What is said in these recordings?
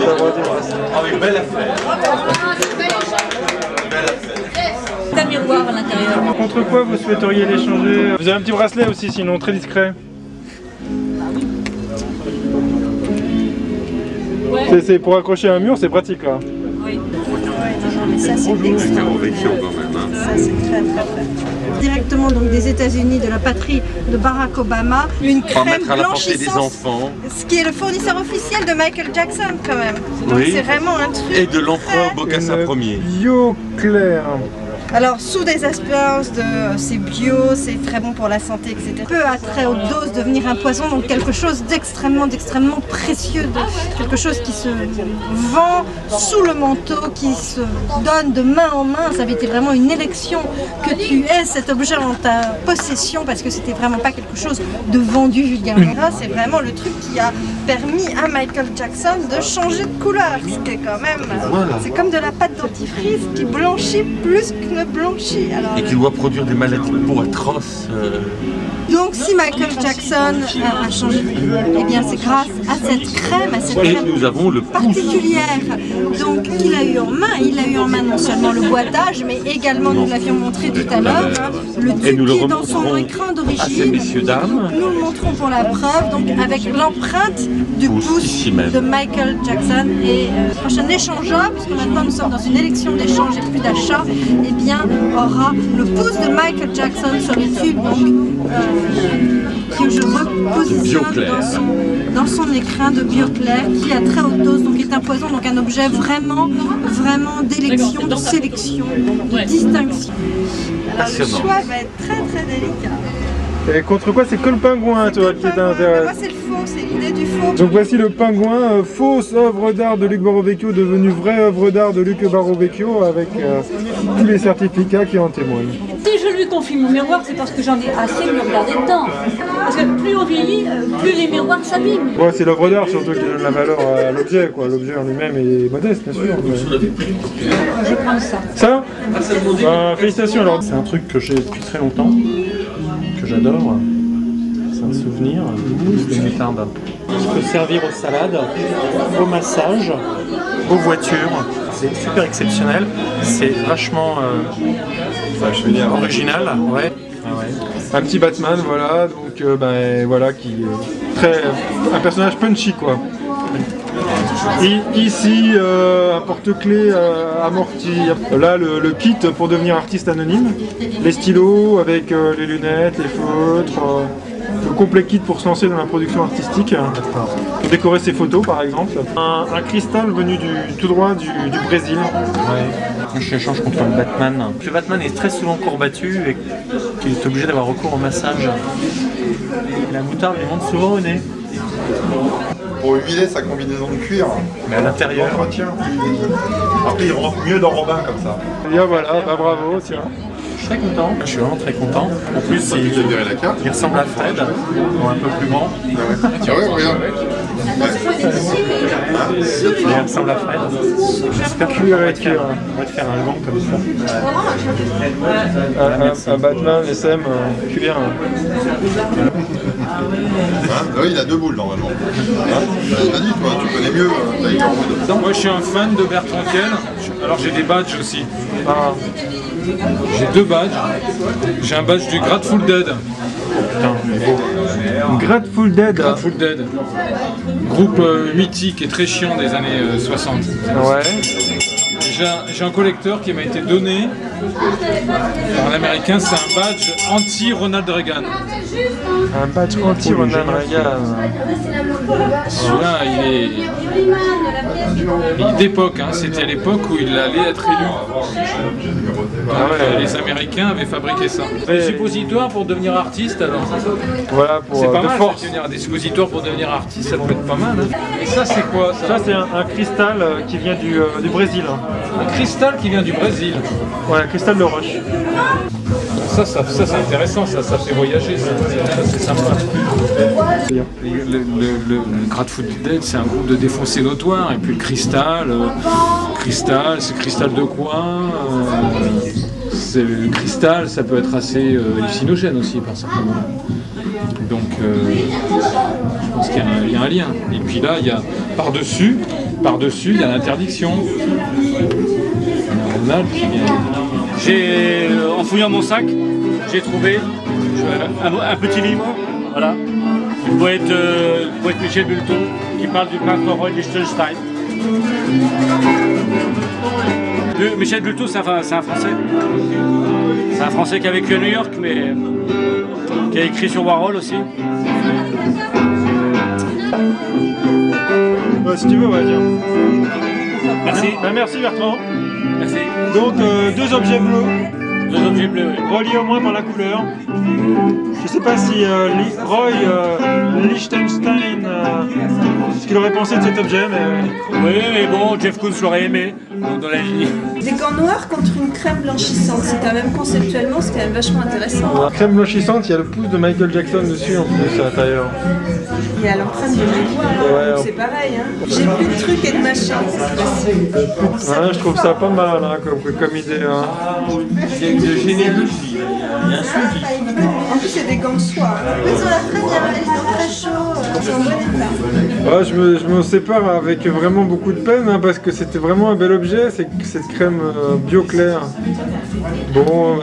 Ah oui, belle affaire. C'est un miroir à l'intérieur. Contre quoi vous souhaiteriez l'échanger? Vous avez un petit bracelet aussi, sinon très discret. Ouais. C'est pour accrocher un mur, c'est pratique là. Oui. Mais ça c'est excellent. Ça c'est très. Directement donc des États-Unis, de la patrie de Barack Obama, une crème à la portée des blanchissante, enfants. ce qui est le fournisseur officiel de Michael Jackson quand même. Donc Oui. c'est vraiment un truc. Et de l'empereur Bokassa Ier. Bio clair. Alors sous des espérances de c'est bio, c'est très bon pour la santé, etc. Peut à très haute dose devenir un poison, donc quelque chose d'extrêmement précieux, quelque chose qui se vend sous le manteau, qui se donne de main en main. Ça avait été vraiment une élection que tu aies cet objet en ta possession parce que c'était vraiment pas quelque chose de vendu vulgairement. Là, c'est vraiment le truc qui a permis à Michael Jackson de changer de couleur. C'était quand même, c'est comme de la pâte dentifrice qui blanchit plus que ne blanchit. Alors, Et qui doit produire des maladies de peau atroces. donc si Michael Jackson a changé de couleur, eh bien c'est grâce à cette crème, Et nous avons le pouce. particulière donc qu'il a eu en main. Il a eu en main non seulement le boitage, mais également, nous l'avions montré tout à l'heure, le Et nous tube le qui est dans son remontrons écran à ces d'origine. messieurs dames. Nous le montrons pour la preuve, donc avec l'empreinte du pouce ici même. de Michael Jackson. Et prochain échangeur, puisque maintenant nous sommes dans une élection d'échange et plus d'achat, eh bien aura le pouce de Michael Jackson sur les tubes que je repositionne dans son écrin de Bioclair qui à très haute dose donc est un poison, donc un objet vraiment d'élection, de sélection, de distinction. Alors le choix va être très délicat. Et contre quoi? C'est que le pingouin, toi, qui t'intéresse. Moi c'est le faux, c'est l'idée du faux. Donc voici le pingouin, fausse œuvre d'art de Luc Barovecchio devenue vraie œuvre d'art de Luc Barovecchio avec tous les certificats qui en témoignent. Si je lui confie mon miroir, c'est parce que j'en ai assez de me regarder dedans. Parce que plus on vieillit, plus les miroirs s'abîment. Bon, c'est l'œuvre d'art surtout qui donne la valeur à l'objet, quoi. L'objet en lui-même est modeste, bien sûr. Mais... Je vais prendre ça. Ça félicitations alors. C'est un truc que j'ai depuis très longtemps, que j'adore. C'est un souvenir, c'est une moutarde. Ça peut servir aux salades, au massage, aux voitures. C'est super exceptionnel. C'est vachement original. Ouais. Ah ouais. Un petit Batman, voilà, donc voilà, qui est un personnage punchy, quoi. Et ici, un porte-clés amorti. Là, le kit pour devenir artiste anonyme. Les stylos avec les lunettes, les feutres. Le complet kit pour se lancer dans la production artistique. Pour décorer ses photos, par exemple. Un cristal venu tout droit du Brésil. Ouais. Je change contre le Batman. Le Batman est très souvent courbattu et qu'il est obligé d'avoir recours au massage. Et la moutarde lui monte souvent au nez. Pour huiler sa combinaison de cuir. Mais à l'intérieur. Après, il rentre mieux dans Robin comme ça. Et bien voilà, bravo, tiens. Je suis très content. Je suis vraiment très content. En plus, il ressemble à Fred, ou un peu plus grand. Ah ouais, regarde. Il ressemble à Fred. J'espère qu'on va te faire un gant comme ça. Un Batman, SM, cuir. Oui, il a 2 boules normalement. Vas-y, toi, tu connais mieux Tiger Wood. Moi je suis un fan de Bertrand Kell, alors j'ai des badges aussi. Ah. J'ai 2 badges. J'ai un badge du Grateful Dead. Grateful Dead. Grateful Dead. Groupe mythique et très chiant des années 60. Ouais. J'ai un collecteur qui m'a été donné par l'américain, c'est un badge anti-Ronald Reagan. Un badge anti-Ronald Reagan. Celui-là, il est d'époque, hein. C'était à l'époque où il allait être élu. Les Américains avaient fabriqué ça. Des suppositoires pour devenir artiste, alors. Voilà, pour c'est pas de mal, force. des suppositoires pour devenir artiste, ça peut être pas mal. Hein. Et ça, c'est quoi Ça, c'est un cristal qui vient du Brésil. Un cristal qui vient du Brésil. Ouais, un cristal de roche. Ça c'est intéressant, ça fait voyager, c'est sympa. Le Grateful Dead, c'est un groupe de défoncés notoires, et puis le Cristal, c'est Cristal de quoi le Cristal, ça peut être assez hallucinogène aussi par certains moments. Donc je pense qu'il y a un lien. Et puis là, il y a par-dessus, par-dessus, il y a l'interdiction. Ronald qui vient. En fouillant mon sac, j'ai trouvé un petit livre, voilà, du poète Michel Bulto, qui parle du peintre Roy Lichtenstein. Michel Bulto, c'est un Français. C'est un Français qui a vécu à New York, mais qui a écrit sur Warhol aussi. Si tu veux, ouais, tiens. Merci. Merci Bertrand. Merci. Donc, 2 objets bleus. 2 objets bleus, oui. Reliés au moins par la couleur. Je sais pas si Roy Lichtenstein, ce qu'il aurait pensé de cet objet, mais... Oui, mais bon, Jeff Koons l'aurait aimé, donc dans la ligne. Des gants noirs contre une crème blanchissante, c'est quand même conceptuellement, c'est quand même vachement intéressant. La crème blanchissante, il y a le pouce de Michael Jackson dessus en plus à l'intérieur. Il y a l'empreinte de Grégoire, c'est pareil. Hein. J'ai plus de trucs et de machins, c'est facile. Ouais, je trouve ça pas mal hein, comme idée. Hein. Il y a une généalogie, il y a un suivi. En plus, c'est des gants de soie. Ils ont l'air très bien, ils sont très chauds, ils sont en bon état. Ouais, je me sépare avec vraiment beaucoup de peine hein, parce que c'était vraiment un bel objet, c'est cette crème bio claire. Bon,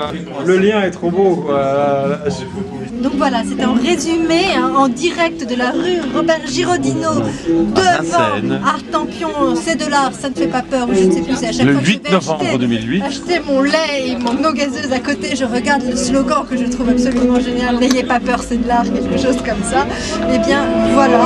le lien est trop beau. Voilà. Donc voilà, c'était en résumé, hein, en direct de la rue Robert Girondino, devant Artempion, c'est de l'art, ça ne fait pas peur, ou je ne sais plus, c'est à chaque Le fois que 8 je vais novembre 2008. acheter mon lait et mon eau gazeuse à côté, je regarde le slogan que je trouve absolument génial, n'ayez pas peur, c'est de l'art, quelque chose comme ça. Et bien voilà.